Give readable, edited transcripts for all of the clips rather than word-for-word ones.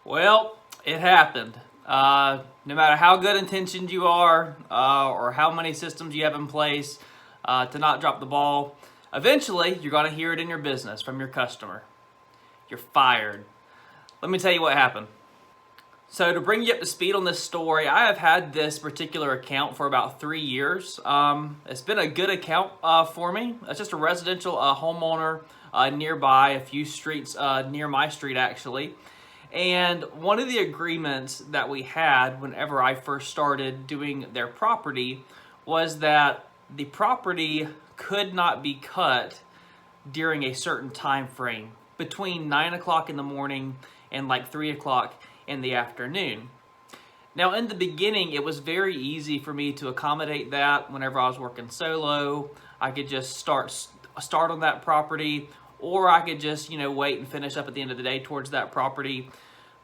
Well, it happened. No matter how good intentioned you are or how many systems you have in place to not drop the ball, eventually you're going to hear it in your business from your customer. You're fired. Let me tell you what happened. So to bring you up to speed on this story, I have had this particular account for about 3 years. It's been a good account for me. It's just a residential homeowner nearby, a few streets near my street actually. And one of the agreements that we had whenever I first started doing their property was that the property could not be cut during a certain time frame between 9 o'clock in the morning and like 3 o'clock in the afternoon. Now in the beginning, it was very easy for me to accommodate that. Whenever I was working solo, I could just start on that property, or I could just, wait and finish up at the end of the day towards that property.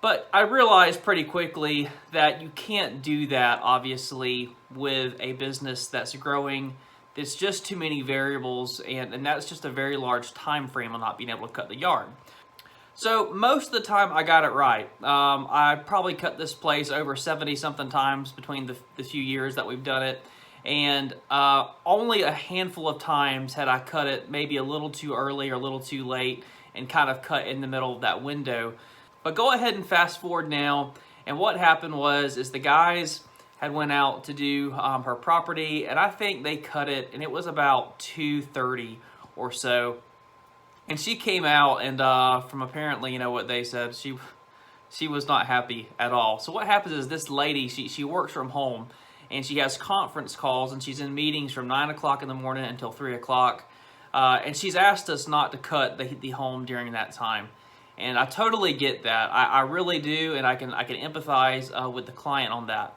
But I realized pretty quickly that you can't do that, obviously, with a business that's growing. There's just too many variables, and that's just a very large time frame on not being able to cut the yard. So most of the time I got it right. I probably cut this place over 70-something times between the few years that we've done it. And only a handful of times had I cut it maybe a little too early or a little too late and kind of cut in the middle of that window. But go ahead and fast forward now. And what happened is the guys had went out to do her property, and I think they cut it, and it was about 2:30 or so. And she came out, and from apparently, what they said, she was not happy at all. So what happens is this lady, she works from home, and she has conference calls, and she's in meetings from 9 o'clock in the morning until 3 o'clock. And she's asked us not to cut the home during that time. And I totally get that. I really do, and I can empathize with the client on that.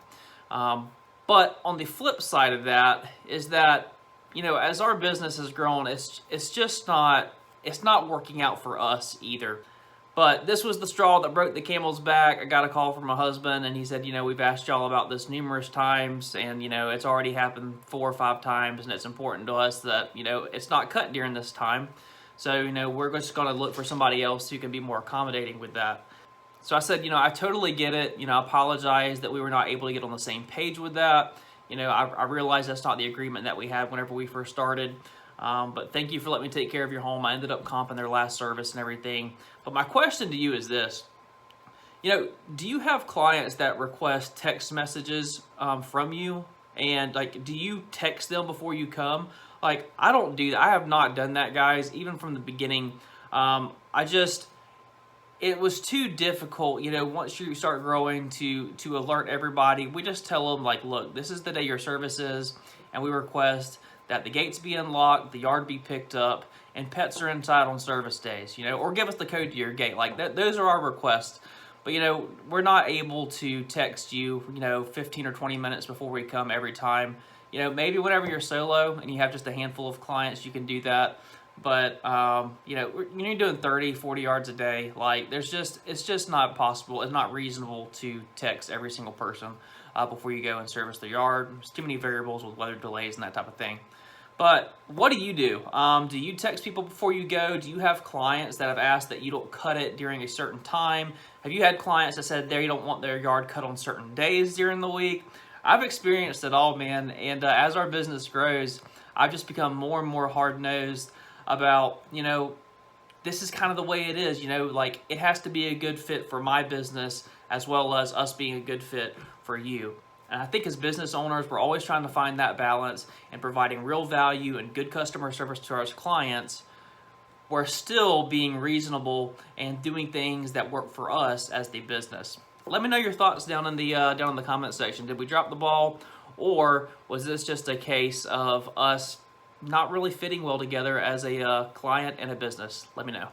But on the flip side of that is that, as our business has grown, it's just not working out for us either. But this was the straw that broke the camel's back. I got a call from my husband, and he said, we've asked y'all about this numerous times, and, it's already happened 4 or 5 times, and it's important to us that, it's not cut during this time. So, we're just going to look for somebody else who can be more accommodating with that. So I said, I totally get it. I apologize that we were not able to get on the same page with that. I realize that's not the agreement that we had whenever we first started. But thank you for letting me take care of your home. I ended up comping their last service and everything. But my question to you is this. Do you have clients that request text messages from you? And do you text them before you come? I don't do that. I have not done that, guys, even from the beginning. It was too difficult, once you start growing to alert everybody. We just tell them, look, this is the day your service is, and we request that the gates be unlocked, the yard be picked up, and pets are inside on service days, or give us the code to your gate. Those are our requests. But, we're not able to text you, 15 or 20 minutes before we come every time. Maybe whenever you're solo and you have just a handful of clients, you can do that. But, you're doing 30, 40 yards a day. It's just not possible. It's not reasonable to text every single person before you go and service the yard. There's too many variables with weather delays and that type of thing. But what do? Do you text people before you go? Do you have clients that have asked that you don't cut it during a certain time? Have you had clients that said they don't want their yard cut on certain days during the week? I've experienced it all, man. And as our business grows, I've just become more and more hard-nosed about, this is kind of the way it is, it has to be a good fit for my business as well as us being a good fit for you. And I think as business owners, we're always trying to find that balance and providing real value and good customer service to our clients. We're still being reasonable and doing things that work for us as the business. Let me know your thoughts down in the comment section. Did we drop the ball, or was this just a case of us not really fitting well together as a client and a business? Let me know.